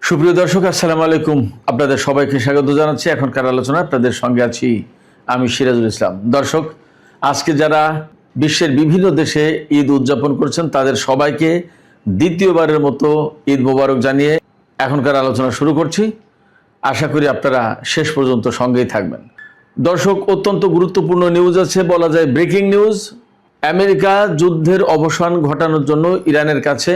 সুপ্রিয় দর্শক, আসসালামু আলাইকুম। আপনাদের সবাইকে স্বাগত জানাচ্ছি। এখনকার আলোচনা আপনাদের সঙ্গে আছি আমি সিরাজুল ইসলাম। দর্শক, আজকে যারা বিশ্বের বিভিন্ন দেশে ঈদ উদযাপন করছেন তাদের সবাইকে দ্বিতীয়বারের মতো ঈদ মোবারক জানিয়ে এখনকার আলোচনা শুরু করছি। আশা করি আপনারা শেষ পর্যন্ত সঙ্গেই থাকবেন। দর্শক, অত্যন্ত গুরুত্বপূর্ণ নিউজ আছে, বলা যায় ব্রেকিং নিউজ। আমেরিকা যুদ্ধের অবসান ঘটানোর জন্য ইরানের কাছে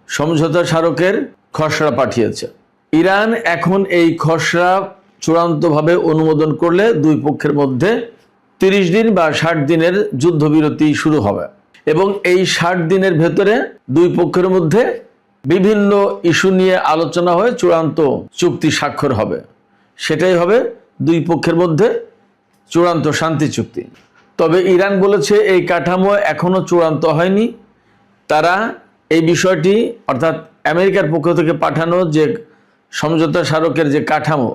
সমঝোতা স্মারকের খসড়া পাঠিয়েছে। ইরান এখন এই খসড়া চূড়ান্তভাবে অনুমোদন করলে দুই পক্ষের মধ্যে 30 দিন বা 60 দিনের যুদ্ধবিরতি শুরু হবে এবং এই 60 দিনের ভেতরে দুই পক্ষের মধ্যে বিভিন্ন ইস্যু নিয়ে আলোচনা হয়ে চূড়ান্ত চুক্তি স্বাক্ষর হবে। সেটাই হবে দুই পক্ষের মধ্যে চূড়ান্ত শান্তি চুক্তি। তবে ইরান বলেছে এই কাঠামো এখনো চূড়ান্ত হয়নি। তারা এই বিষয়টি অর্থাৎ আমেরিকার পক্ষ থেকে পাঠানো যে সমঝোতা স্মারকের যে কাঠামো,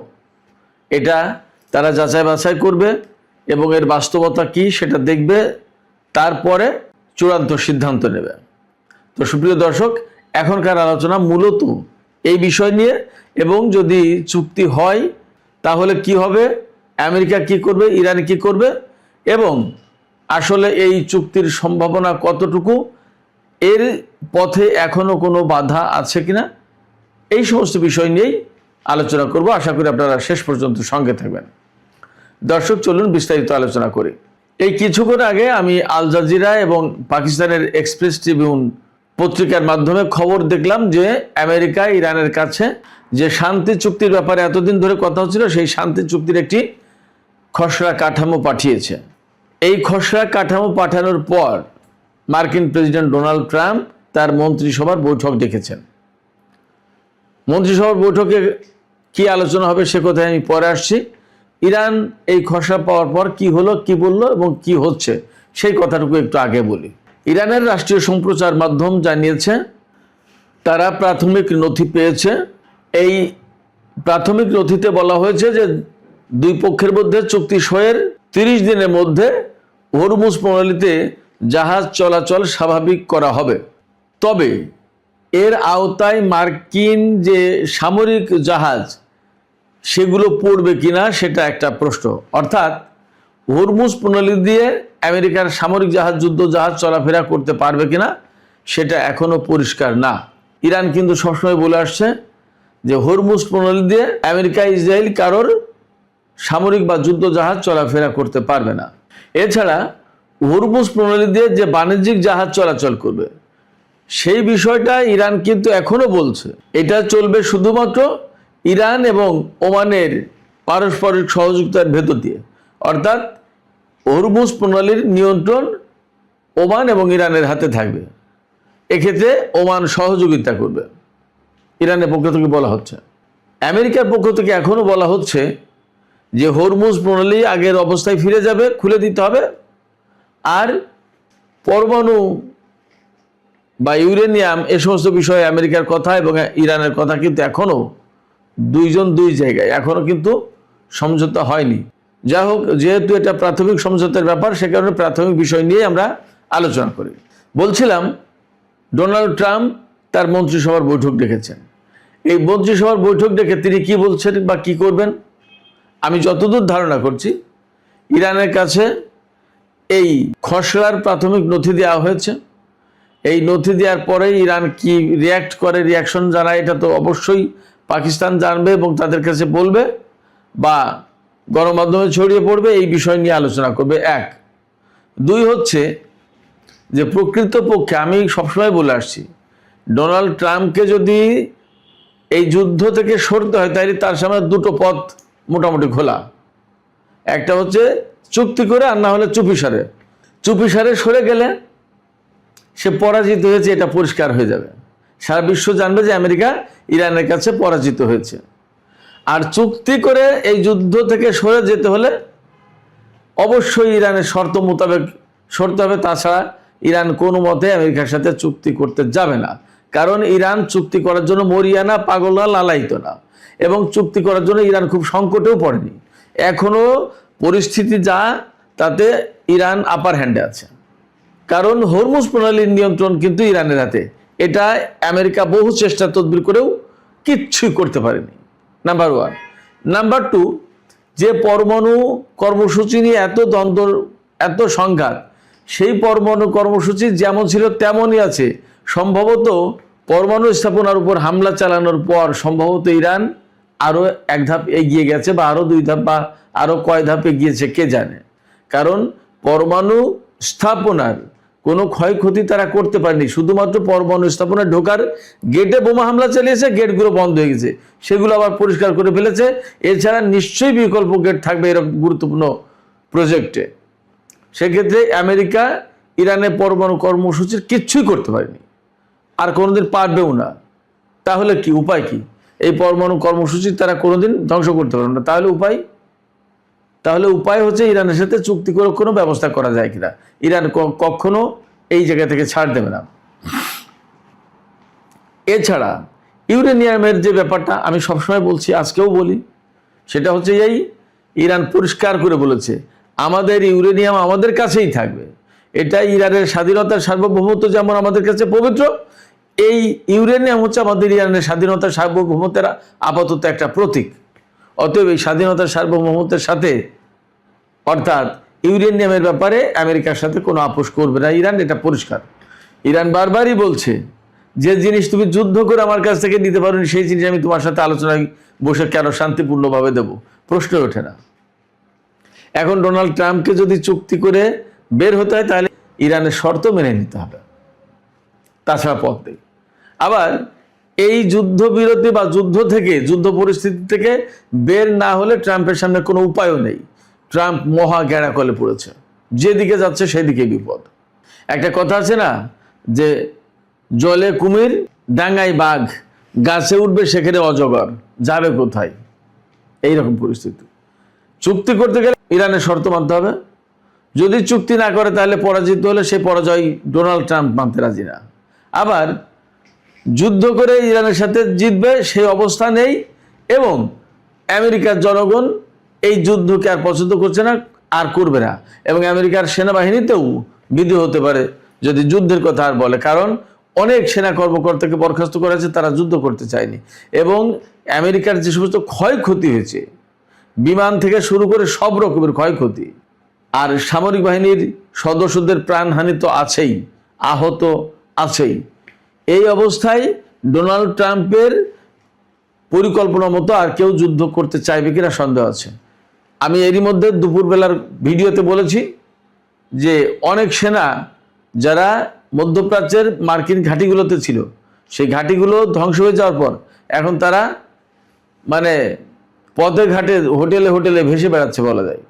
এটা তারা যাচাই বাছাই করবে এবং এর বাস্তবতা কি সেটা দেখবে, তারপরে চূড়ান্ত সিদ্ধান্ত নেবে। তো সুপ্রিয় দর্শক, এখনকার আলোচনা মূলত এই বিষয় নিয়ে এবং যদি চুক্তি হয় তাহলে কি হবে, আমেরিকা কি করবে, ইরান কি করবে এবং আসলে এই চুক্তির সম্ভাবনা কতটুকু, এর পথে এখনো কোনো বাধা আছে কিনা, এই সমস্ত বিষয় নিয়েই আলোচনা করব। আশা করি আপনারা শেষ পর্যন্ত সঙ্গে থাকবেন। দর্শক, চলুন বিস্তারিত আলোচনা করি। এই কিছুক্ষণ আগে আমি আল জাজিরা এবং পাকিস্তানের এক্সপ্রেস ট্রিবিউন পত্রিকার মাধ্যমে খবর দেখলাম যে আমেরিকা ইরানের কাছে যে শান্তি চুক্তির ব্যাপারে এতদিন ধরে কথা হচ্ছিল, সেই শান্তি চুক্তির একটি খসড়া কাঠামো পাঠিয়েছে। এই খসড়া কাঠামো পাঠানোর পর মার্কিন প্রেসিডেন্ট ডোনাল্ড ট্রাম্প তার মন্ত্রিসভার বৈঠক ডেকেছেন। মন্ত্রিসভার বৈঠকে কি আলোচনা হবে সে কথায় আমি পরে আসছি। ইরান এই খসড়া পাওয়ার পর কি হলো, কি বললো এবং কি হচ্ছে সেই কথাটুকু একটু আগে বলি। ইরানের রাষ্ট্রীয় সম্প্রচার মাধ্যম জানিয়েছে তারা প্রাথমিক নথি পেয়েছে। এই প্রাথমিক নথিতে বলা হয়েছে যে দুই পক্ষের মধ্যে চুক্তি সইয়ের 30 দিনের মধ্যে হরমুজ প্রণালীতে জাহাজ চলাচল স্বাভাবিক করা হবে। তবে এর আওতায় মার্কিন যে সামরিক জাহাজ সেগুলো পড়বে কিনা সেটা একটা প্রশ্ন। অর্থাৎ হরমুজ প্রণালী দিয়ে আমেরিকার সামরিক জাহাজ, যুদ্ধ জাহাজ চলাফেরা করতে পারবে কিনা সেটা এখনো পরিষ্কার না। ইরান কিন্তু সবসময় বলে আসছে যে হরমুজ প্রণালী দিয়ে আমেরিকা, ইসরায়েল কারোর সামরিক বা যুদ্ধ জাহাজ চলাফেরা করতে পারবে না। এছাড়া হরমুজ প্রণালী দিয়ে যে বাণিজ্যিক জাহাজ চলাচল করবে সেই বিষয়টা ইরান কিন্তু এখনো বলছে এটা চলবে শুধুমাত্র ইরান এবং ওমানের পারস্পরিক সহযোগিতার ভেতর দিয়ে। অর্থাৎ হরমুজ প্রণালীর নিয়ন্ত্রণ ওমান এবং ইরানের হাতে থাকবে। এক্ষেত্রে ওমান সহযোগিতা করবে, ইরানের পক্ষ থেকে বলা হচ্ছে। আমেরিকার পক্ষ থেকে এখনো বলা হচ্ছে যে হরমুজ প্রণালী আগের অবস্থায় ফিরে যাবে, খুলে দিতে হবে। আর পরমাণু বা ইউরেনিয়াম এ সমস্ত বিষয়ে আমেরিকার কথা এবং ইরানের কথা কিন্তু এখনো দুইজন দুই জায়গায়, এখনো কিন্তু সমঝোতা হয়নি। যাই হোক, যেহেতু এটা প্রাথমিক সমঝোতার ব্যাপার, সে কারণে প্রাথমিক বিষয় নিয়ে আমরা আলোচনা করি। বলছিলাম, ডোনাল্ড ট্রাম্প তার মন্ত্রিসভার বৈঠক ডেকেছেন। এই মন্ত্রিসভার বৈঠক ডেকে তিনি কি বলছেন বা কি করবেন, আমি যতদূর ধারণা করছি ইরানের কাছে এই খসড়ার প্রাথমিক নথি দেওয়া হয়েছে। এই নথি দেওয়ার পরে ইরান কি রিয়াক্ট করে, রিয়াকশন জানায়, এটা তো অবশ্যই পাকিস্তান জানবে এবং তাদের কাছে বলবে বা গণমাধ্যমে ছড়িয়ে পড়বে। এই বিষয় নিয়ে আলোচনা করবে। 1, 2 হচ্ছে যে প্রকৃতপক্ষে আমি সবসময় বলে আসছি, ডোনাল্ড ট্রাম্পকে যদি এই যুদ্ধ থেকে সরতে হয় তাহলে তার সামনে দুটো পথ মোটামুটি খোলা। একটা হচ্ছে চুক্তি করে, আর না হলে চুপিসারে। চুপিসারে সরে গেলে সে পরাজিত হয়েছে, এটা পরিষ্কার হয়ে যাবে। সারা বিশ্ব জানবে যে আমেরিকা ইরানের কাছে পরাজিত হয়েছে। আর চুক্তি করে এই যুদ্ধ থেকে সরে যেতে হলে অবশ্যই ইরানের শর্ত মোতাবেক সরতে হবে, তাছাড়া ইরান কোনো মতে আমেরিকার সাথে চুক্তি করতে যাবে না। কারণ ইরান চুক্তি করার জন্য মরিয়া না, পাগল না, লালায়িত না, এবং চুক্তি করার জন্য ইরান খুব সংকটেও পড়েনি। এখনো পরিস্থিতি যা, তাতে ইরান আপার হ্যান্ডে আছে। কারণ হরমুজ প্রণালীর নিয়ন্ত্রণ কিন্তু ইরানের হাতে। এটা আমেরিকা বহু চেষ্টা তদবির করেও কিচ্ছুই করতে পারেনি, নাম্বার ওয়ান। নাম্বার টু, যে পরমাণু কর্মসূচি নিয়ে এত দ্বন্দ্ব, এত সংঘাত, সেই পরমাণু কর্মসূচি যেমন ছিল তেমনই আছে। সম্ভবত পরমাণু স্থাপনার উপর হামলা চালানোর পর সম্ভবত ইরান আরও এক ধাপ এগিয়ে গেছে, বা আরও দুই ধাপ, বা আরও কয় ধাপ এগিয়েছে কে জানে। কারণ পরমাণু স্থাপনার কোনো ক্ষয়ক্ষতি তারা করতে পারেনি, শুধুমাত্র পরমাণু স্থাপনায় ঢোকার গেটে বোমা হামলা চালিয়েছে, গেটগুলো বন্ধ হয়ে গেছে, সেগুলো আবার পরিষ্কার করে ফেলেছে। এছাড়া নিশ্চয়ই বিকল্প গেট থাকবে এরকম গুরুত্বপূর্ণ প্রজেক্টে। সেক্ষেত্রে আমেরিকা ইরানের পরমাণু কর্মসূচির কিচ্ছুই করতে পারেনি, আর কোনোদিন পারবেও না। তাহলে কি উপায় কি? এই পরমাণু কর্মসূচি তারা কোনোদিন ধ্বংস করতে পারবে না। তাহলে উপায় হচ্ছে ইরানের সাথে চুক্তি করে কোনো ব্যবস্থা করা যায় কিনা। ইরান কখনো এই জায়গা থেকে ছাড় দেবে না। এছাড়া ইউরেনিয়ামের যে ব্যাপারটা আমি সবসময় বলছি, আজকেও বলি, সেটা হচ্ছে এই, ইরান পরিষ্কার করে বলেছে আমাদের ইউরেনিয়াম আমাদের কাছেই থাকবে। এটা ইরানের স্বাধীনতার সার্বভৌমত্ব যেমন আমাদের কাছে পবিত্র, এই ইউরেনিয়াম হচ্ছে আমাদের ইরানের স্বাধীনতার সার্বভৌমত্বের আপাতত একটা প্রতীক। অতএব এই স্বাধীনতার সার্বভৌমত্বের সাথে, অর্থাৎ ইউরেনিয়ামের ব্যাপারে আমেরিকার সাথে কোনো আপোষ করবে না ইরান, এটা পরিষ্কার। ইরান বারবারই বলছে যে জিনিস তুমি যুদ্ধ করে আমার কাছ থেকে নিতে পারো, সেই জিনিস আমি তোমার সাথে আলোচনায় বসে কেন শান্তিপূর্ণভাবে দেব, প্রশ্ন ওঠে না। এখন ডোনাল্ড ট্রাম্পকে যদি চুক্তি করে বের হতে হয়, তাহলে ইরানের শর্ত মেনে নিতে হবে, তাছাড়া পথ নেই। আবার এই যুদ্ধবিরতি বা যুদ্ধ থেকে, যুদ্ধ পরিস্থিতি থেকে বের না হলে ট্রাম্পের সামনে কোনো উপায়ও নেই। ট্রাম্প মহা গ্যাড়াকলে পড়েছে, যেদিকে যাচ্ছে সেদিকে বিপদ। একটা কথা আছে না, যে জলে কুমির, ডাঙ্গায় বাঘ, গাছে উঠবে সেখানে অজগর, যাবে কোথায়? এইরকম পরিস্থিতি। চুক্তি করতে গেলে ইরানের শর্ত মানতে হবে। যদি চুক্তি না করে তাহলে পরাজিত হলে সে পরাজয় ডোনাল্ড ট্রাম্প মানতে রাজি না। আবার যুদ্ধ করে ইরানের সাথে জিতবে সেই অবস্থা নেই, এবং আমেরিকার জনগণ এই যুদ্ধকে আর পছন্দ করছে না, আর করবে না। এবং আমেরিকার সেনাবাহিনীতেও বিদ্রোহ হতে পারে যদি যুদ্ধের কথা আর বলে, কারণ অনেক সেনা কর্মকর্তাকে বরখাস্ত করা হয়েছে, তারা যুদ্ধ করতে চায়নি। এবং আমেরিকার যে সমস্ত ক্ষয়ক্ষতি হয়েছে, বিমান থেকে শুরু করে সব রকমের ক্ষয়ক্ষতি, আর সামরিক বাহিনীর সদস্যদের প্রাণহানি তো আছেই, আহত আছেই। এই অবস্থায় ডোনাল্ড ট্রাম্পের পরিকল্পনা মতো আর কেউ যুদ্ধ করতে চাইবে কিনা সন্দেহ আছে। আমি এরই মধ্যে দুপুরবেলার ভিডিওতে বলেছি যে অনেক সেনা যারা মধ্যপ্রাচ্যের মার্কিন ঘাঁটিগুলোতে ছিল, সেই ঘাঁটিগুলো ধ্বংস হয়ে যাওয়ার পর এখন তারা মানে পথে ঘাটে, হোটেলে হোটেলে ভেসে বেড়াচ্ছে বলা যায়।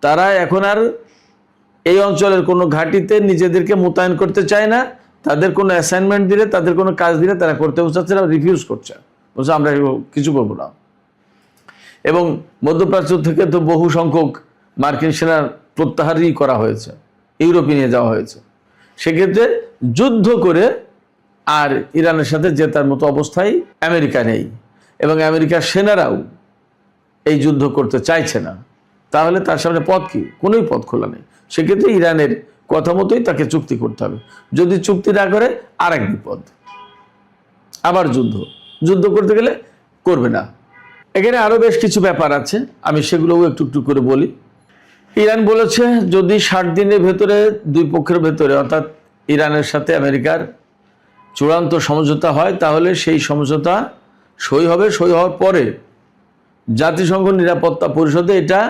তারা এখন আর এই অঞ্চলের কোনো ঘাঁটিতে নিজেদেরকে মোতায়েন করতে চায় না। তাদের কোনো অ্যাসাইনমেন্ট দিলে, তাদের কোনো কাজ দিলে তারা করতে চাচ্ছে না, রিফিউজ করছে, বলছে আমরা কিছু করবো না। এবং মধ্যপ্রাচ্য থেকে তো বহু সংখ্যক মার্কিন সেনার প্রত্যাহারই করা হয়েছে, ইউরোপে নিয়ে যাওয়া হয়েছে। সেক্ষেত্রে যুদ্ধ করে আর ইরানের সাথে জেতার মতো অবস্থায় আমেরিকা নেই, এবং আমেরিকার সেনারাও এই যুদ্ধ করতে চাইছে না। তাহলে তার সামনে পথ কি? কোনোই পথ খোলা নেই। সেক্ষেত্রে ইরানের কথা মতোই তাকে চুক্তি করতে হবে। যদি চুক্তি না করে আর এক বিপদ, আবার যুদ্ধ করতে গেলে করবে না। এখানে আরও বেশ কিছু ব্যাপার আছে, আমি সেগুলোও একটু একটু করে বলি। ইরান বলেছে যদি 60 দিনের ভেতরে দুই পক্ষের ভেতরে, অর্থাৎ ইরানের সাথে আমেরিকার চূড়ান্ত সমঝোতা হয়, তাহলে সেই সমঝোতা সই হবে। সই হওয়ার পরে জাতিসংঘ নিরাপত্তা পরিষদে এটা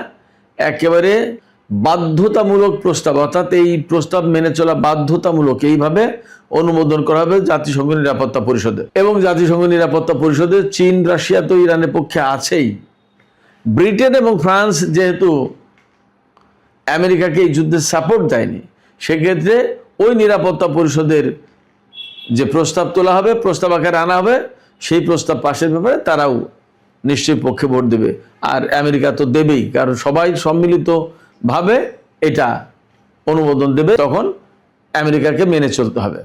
একেবারে বাধ্যতামূলক প্রস্তাব, অর্থাৎ এই প্রস্তাব মেনে চলা বাধ্যতামূলক, এইভাবে অনুমোদন করা হবে জাতিসংঘ নিরাপত্তা পরিষদে। এবং জাতিসংঘ নিরাপত্তা পরিষদে চীন, রাশিয়া তো ইরানের পক্ষে আছেই। ব্রিটেন এবং ফ্রান্স যেহেতু আমেরিকাকে এই যুদ্ধে সাপোর্ট দেয়নি, সেক্ষেত্রে ওই নিরাপত্তা পরিষদের যে প্রস্তাব তোলা হবে, প্রস্তাব আকারে আনা হবে, সেই প্রস্তাব পাশের ব্যাপারে তারাও নিশ্চয়ই পক্ষে ভোট দেবে। আর আমেরিকা তো দেবেই, কারণ সবাই সম্মিলিতভাবে এটা অনুমোদন দেবে, তখন আমেরিকাকে মেনে চলতে হবে।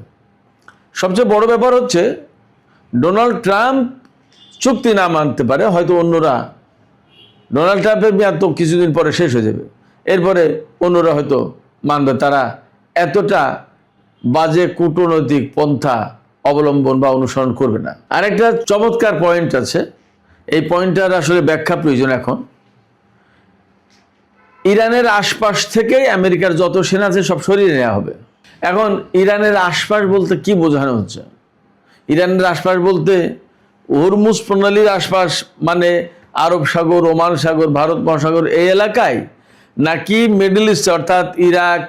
সবচেয়ে বড় ব্যাপার হচ্ছে ডোনাল্ড ট্রাম্প চুক্তি না মানতে পারে, হয়তো অন্যরা, ডোনাল্ড ট্রাম্পের মেয়াদ তো কিছুদিন পরে শেষ হয়ে যাবে, এরপরে অন্যরা হয়তো মানবে। তারা এতটা বাজে কূটনৈতিক পন্থা অবলম্বন বা অনুসরণ করবে না। আরেকটা চমৎকার পয়েন্ট আছে, এই পয়েন্টটার আসলে ব্যাখ্যা প্রয়োজন। এখন ইরানের আশপাশ থেকেই আমেরিকার যত সেনা আছে সব সরিয়ে নেওয়া হবে। এখন ইরানের আশপাশ বলতে কি বোঝানো হচ্ছে? ইরানের আশপাশ বলতে হরমুজ প্রণালীর আশপাশ মানে আরব সাগর, ওমান সাগর, ভারত মহাসাগর এই এলাকায়, নাকি মিডল ইস্ট অর্থাৎ ইরাক,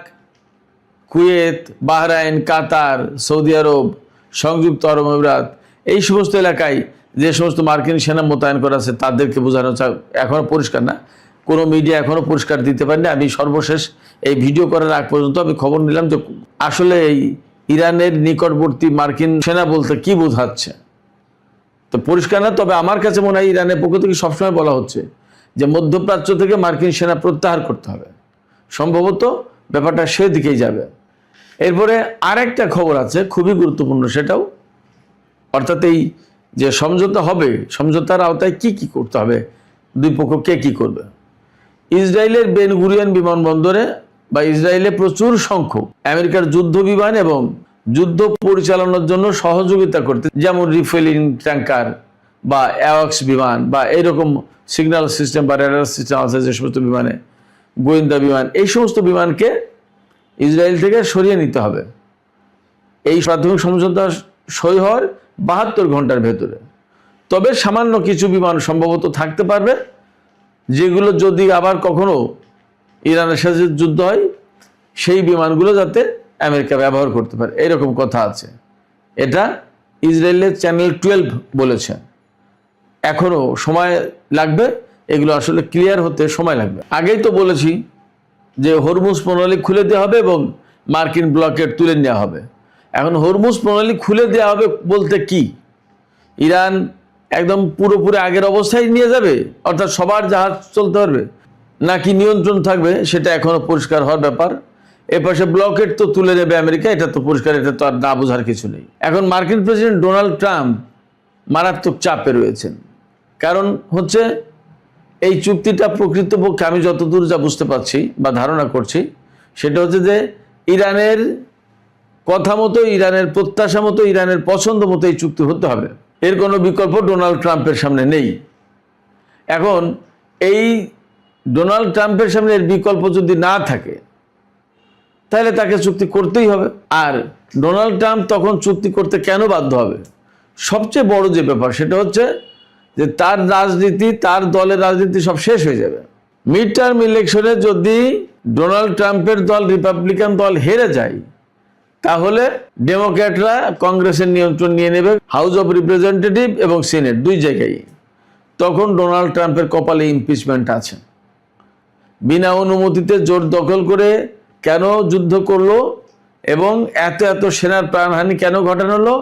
কুয়েত, বাহরাইন, কাতার, সৌদি আরব, সংযুক্ত আরব আমিরাত এই সমস্ত এলাকায় যে সমস্ত মার্কিন সেনা মোতায়েন করা আছে তাদেরকে বোঝানো এখনো পরিষ্কার না। কোনো মিডিয়া এখনো পরিষ্কার দিতে পারেনি। আমি সর্বশেষ এই ভিডিও করার আগ পর্যন্ত আমি খবর নিলাম যে আসলে এই ইরানের নিকটবর্তী মার্কিন সেনা বলতে কি বোঝাচ্ছে, তো পরিষ্কার না। তবে আমার কাছে মনে হয় ইরানের পক্ষ থেকে সবসময় বলা হচ্ছে যে মধ্যপ্রাচ্য থেকে মার্কিন সেনা প্রত্যাহার করতে হবে, সম্ভবত ব্যাপারটা সেদিকেই যাবে। এরপরে আরেকটা খবর আছে খুবই গুরুত্বপূর্ণ, সেটাও অর্থাৎ এই যে সমঝোতা হবে, সমঝোতার আওতায় কি কি করতে হবে, দুই পক্ষ কে কি করবে। ইসরায়েলের বেন গুরিয়ন বিমানবন্দরে বা ইসরায়েলে প্রচুর সংখ্যক আমেরিকার যুদ্ধ বিমান এবং যুদ্ধ পরিচালনার জন্য সহযোগিতা করতে, যেমন রিফুয়েলিং ট্যাঙ্কার বা অ্যাওয়াক্স বিমান বা এইরকম সিগন্যাল সিস্টেম বা রেডার সিস্টেম আছে যে সমস্ত বিমানে, গোয়েন্দা বিমান, এই সমস্ত বিমানকে ইসরায়েল থেকে সরিয়ে নিতে হবে। এই প্রাথমিক সমঝোতা সই হওয়ার 72 ঘন্টার ভেতরে। তবে সামান্য কিছু বিমান সম্ভবত থাকতে পারবে, যেগুলো যদি আবার কখনো ইরানের সাথে যুদ্ধ হয় সেই বিমানগুলো যাতে আমেরিকা ব্যবহার করতে পারে, এরকম কথা আছে। এটা ইসরায়েলের চ্যানেল 12 বলেছে। এখনো সময় লাগবে, এগুলো আসলে ক্লিয়ার হতে সময় লাগবে। আগেই তো বলেছি যে হরমুজ প্রণালী খুলে দেওয়া হবে এবং মার্কিন ব্লকেট তুলে নেওয়া হবে। এখন হরমুজ প্রণালী খুলে দেওয়া হবে বলতে কি, ইরান একদম পুরোপুরি আগের অবস্থায় নিয়ে যাবে, অর্থাৎ সবার জাহাজ চলতে পারবে, নাকি নিয়ন্ত্রণ থাকবে, সেটা এখনো পরিষ্কার হওয়ার ব্যাপার। এপাশে ব্লকেট তো তুলে দেবে আমেরিকা, এটা তো পরিষ্কার, এটা তো আর না বোঝার কিছু নেই। এখন মার্কিন প্রেসিডেন্ট ডোনাল্ড ট্রাম্প মারাত্মক চাপে রয়েছেন। কারণ হচ্ছে এই চুক্তিটা প্রকৃতপক্ষে আমি যতদূর যা বুঝতে পারছি বা ধারণা করছি সেটা হচ্ছে যে ইরানের কথা মতো, ইরানের প্রত্যাশা মতো, ইরানের পছন্দ মতো এই চুক্তি হতে হবে। এর কোনো বিকল্প ডোনাল্ড ট্রাম্পের সামনে নেই। এখন এই ডোনাল্ড ট্রাম্পের সামনে এর বিকল্প যদি না থাকে তাহলে তাকে চুক্তি করতেই হবে। আর ডোনাল্ড ট্রাম্প তখন চুক্তি করতে কেন বাধ্য হবে? সবচেয়ে বড় যে ব্যাপার সেটা হচ্ছে যে তার রাজনীতি, তার দলের রাজনীতি সব শেষ হয়ে যাবে। মিড টার্ম ইলেকশনে যদি ডোনাল্ড ট্রাম্পের দল, রিপাবলিকান দল হেরে যায়, তাহলে ডেমোক্র্যাটরা কংগ্রেসের নিয়ন্ত্রণ নিয়ে নেবে, হাউস অব রিপ্রেজেন্টেটিভ এবং সিনেট দুই জায়গায়। তখন ডোনাল্ড ট্রাম্পের কপালে ইমপিচমেন্ট আছে। বিনা অনুমতিতে জোর দখল করে কেন যুদ্ধ করলো এবং এত এত সেনার প্রাণহানি কেন ঘটানো হলো,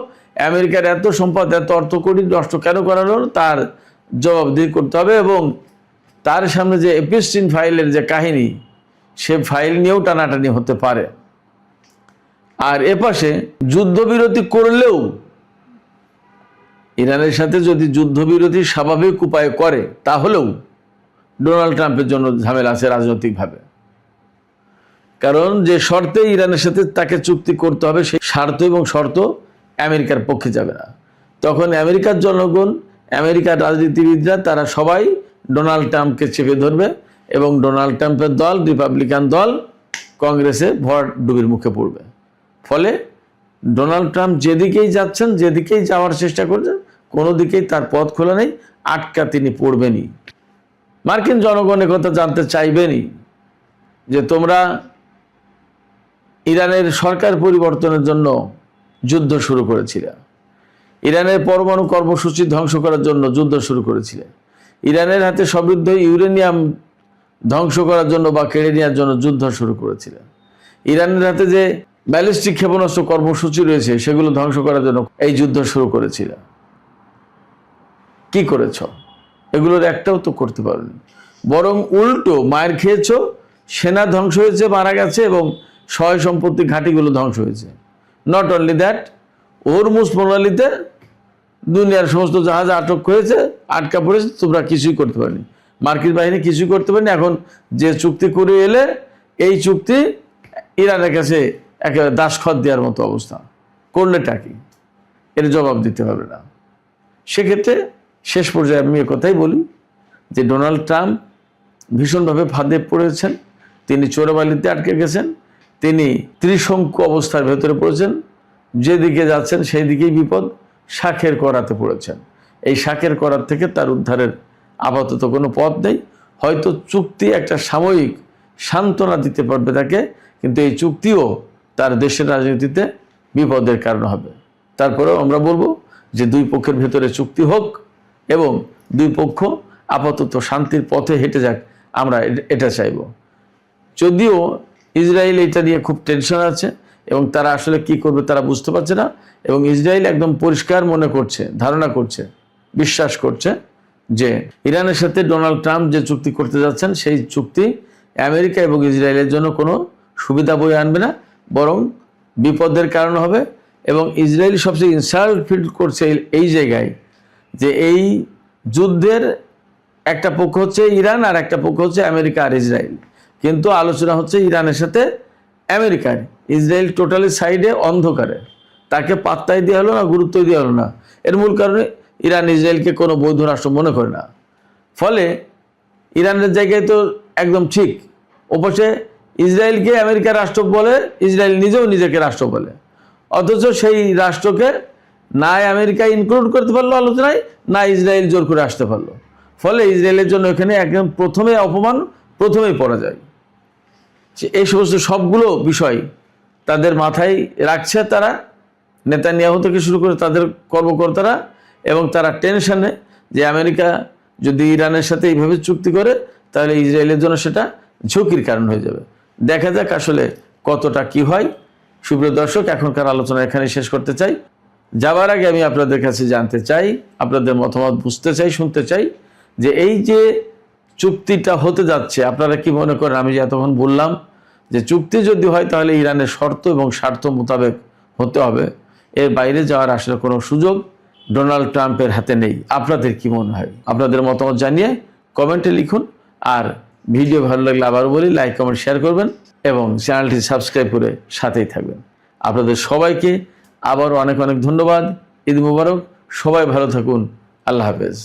আমেরিকার এত সম্পদ, এত অর্থ কোটি নষ্ট কেন করানো, তার জবাবদিহি করতে হবে। এবং তার সামনে যে এপিস্টিন ফাইলের যে কাহিনী, সে ফাইল নিয়েও টানাটানি হতে পারে। আর এপাশে যুদ্ধবিরতি করলেও, ইরানের সাথে যদি যুদ্ধবিরতি স্বাভাবিক উপায়ে করে, তাহলেও ডোনাল্ড ট্রাম্পের জন্য ঝামেলা আছে রাজনৈতিকভাবে। কারণ যে শর্তে ইরানের সাথে তাকে চুক্তি করতে হবে, সেই স্বার্থ এবং শর্ত আমেরিকার পক্ষে যাবে না। তখন আমেরিকার জনগণ, আমেরিকার রাজনীতিবিদরা, তারা সবাই ডোনাল্ড ট্রাম্পকে চেপে ধরবে এবং ডোনাল্ড ট্রাম্পের দল, রিপাবলিকান দল কংগ্রেসে ভর ডুবির মুখে পড়বে। ফলে ডোনাল্ড ট্রাম্প যেদিকেই যাচ্ছেন, যেদিকেই যাওয়ার চেষ্টা করছেন, কোনো দিকেই তার পথ খোলা নেই, আটকা তিনি পড়বেনই। মার্কিন জনগণ কথা জানতে চাইবেনই যে তোমরা ইরানের সরকার পরিবর্তনের জন্য যুদ্ধ শুরু করেছিলে, ইরানের পরমাণু কর্মসূচি ধ্বংস করার জন্য যুদ্ধ শুরু করেছিলে, ইরানের হাতে সমৃদ্ধ ইউরেনিয়াম ধ্বংস করার জন্য বা কেড়ে নেওয়ার জন্য যুদ্ধ শুরু করেছিলে, ইরানের হাতে যে ব্যালিস্টিক ক্ষেপণাস্ত্র কর্মসূচি রয়েছে সেগুলো ধ্বংস করার জন্য এই যুদ্ধ শুরু করেছিল। কি করেছ? এগুলোর একটাও তো করতে পারোনি, বরং উল্টো মায়ের খেয়েছ, সেনা ধ্বংস হয়েছে, মারা গেছে এবং সয় সম্পত্তি ঘাঁটিগুলো ধ্বংস হয়েছে। নট অনলি দ্যাট, হরমুজ প্রণালীতে দুনিয়ার সমস্ত জাহাজ আটক হয়েছে, আটকা পড়েছে, তোমরা কিছুই করতে পারনি, মার্কিন বাহিনী কিছুই করতে পারেনি। এখন যে চুক্তি করে এলে, এই চুক্তি ইরানের কাছে একেবারে দাসখত দেওয়ার মতো অবস্থা। করলেটা কি? এর জবাব দিতে পারবে না। সেক্ষেত্রে শেষ পর্যায়ে আমি কথাই বলি যে ডোনাল্ড ট্রাম্প ভীষণভাবে ফাঁদে পড়েছেন, তিনি চোরাবালিতে আটকে গেছেন, তিনি ত্রিশঙ্কু অবস্থার ভেতরে পড়েছেন, যেদিকে যাচ্ছেন সেই দিকেই বিপদ, শাখের করাতে পড়েছেন। এই শাখের করার থেকে তার উদ্ধারের আপাতত কোনো পথ নেই। হয়তো চুক্তি একটা সাময়িক সান্ত্বনা দিতে পারবে তাকে, কিন্তু এই চুক্তিও তার দেশের রাজনীতিতে বিপদের কারণ হবে। তারপরেও আমরা বলবো যে দুই পক্ষের ভেতরে চুক্তি হোক এবং দুই পক্ষ আপাতত শান্তির পথে হেঁটে যাক, আমরা এটা চাইব। যদিও ইসরায়েল এটা নিয়ে খুব টেনশন আছে এবং তারা আসলে কি করবে তারা বুঝতে পারছে না, এবং ইসরায়েল একদম পরিষ্কার মনে করছে, ধারণা করছে, বিশ্বাস করছে যে ইরানের সাথে ডোনাল্ড ট্রাম্প যে চুক্তি করতে যাচ্ছেন সেই চুক্তি আমেরিকা এবং ইসরায়েলের জন্য কোনো সুবিধা বয়ে আনবে না, বরং বিপদের কারণ হবে। এবং ইসরায়েল সবচেয়ে ইনসাল্ট ফিল করছে এই জায়গায় যে এই যুদ্ধের একটা পক্ষ হচ্ছে ইরান আর একটা পক্ষ হচ্ছে আমেরিকা আর ইসরায়েল, কিন্তু আলোচনা হচ্ছে ইরানের সাথে আমেরিকার। ইসরায়েল টোটালি সাইডে, অন্ধকারে, তাকে পাত্তাই দেওয়া হলো না, গুরুত্বই দেওয়া হলো না। এর মূল কারণে ইরান ইসরায়েলকে কোনো বৈধ রাষ্ট্র মনে করে না। ফলে ইরানের জায়গায় তো একদম ঠিক, অবশ্যই ইসরায়েলকে আমেরিকার রাষ্ট্র বলে, ইসরায়েল নিজেও নিজেকে রাষ্ট্র বলে, অথচ সেই রাষ্ট্রকে না আমেরিকা ইনক্লুড করতে পারলো আলোচনায়, না ইসরায়েল জোর করে আসতে পারলো। ফলে ইসরায়েলের জন্য এখানে একদম প্রথমে অপমান, প্রথমেই পড়া যায়। এই সমস্ত সবগুলো বিষয় তাদের মাথায় রাখছে তারা, নেতানিয়াহু থেকে শুরু করে তাদের কর্মকর্তারা, এবং তারা টেনশনে যে আমেরিকা যদি ইরানের সাথে এইভাবে চুক্তি করে তাহলে ইসরায়েলের জন্য সেটা ঝুঁকির কারণ হয়ে যাবে। দেখা যাক আসলে কতটা কি হয়। সুপ্রিয় দর্শক, এখনকার আলোচনা এখানে শেষ করতে চাই। যাবার আগে আমি আপনাদের কাছে জানতে চাই, আপনাদের মতামত বুঝতে চাই, শুনতে চাই যে এই যে চুক্তিটা হতে যাচ্ছে আপনারা কি মনে করেন? আমি যে এতক্ষণ বললাম যে চুক্তি যদি হয় তাহলে ইরানের শর্ত এবং স্বার্থ মোতাবেক হতে হবে, এর বাইরে যাওয়ার আসলে কোনো সুযোগ ডোনাল্ড ট্রাম্পের হাতে নেই। আপনাদের কি মনে হয়? আপনাদের মতামত জানিয়ে কমেন্টে লিখুন। আর ভিডিও ভালো লাগলে আবারও বলি, লাইক, কমেন্ট, শেয়ার করবেন এবং চ্যানেলটি সাবস্ক্রাইব করে সাথেই থাকবেন। আপনাদের সবাইকে আবারও অনেক অনেক ধন্যবাদ। ঈদ মুবারক। সবাই ভালো থাকুন। আল্লাহ হাফেজ।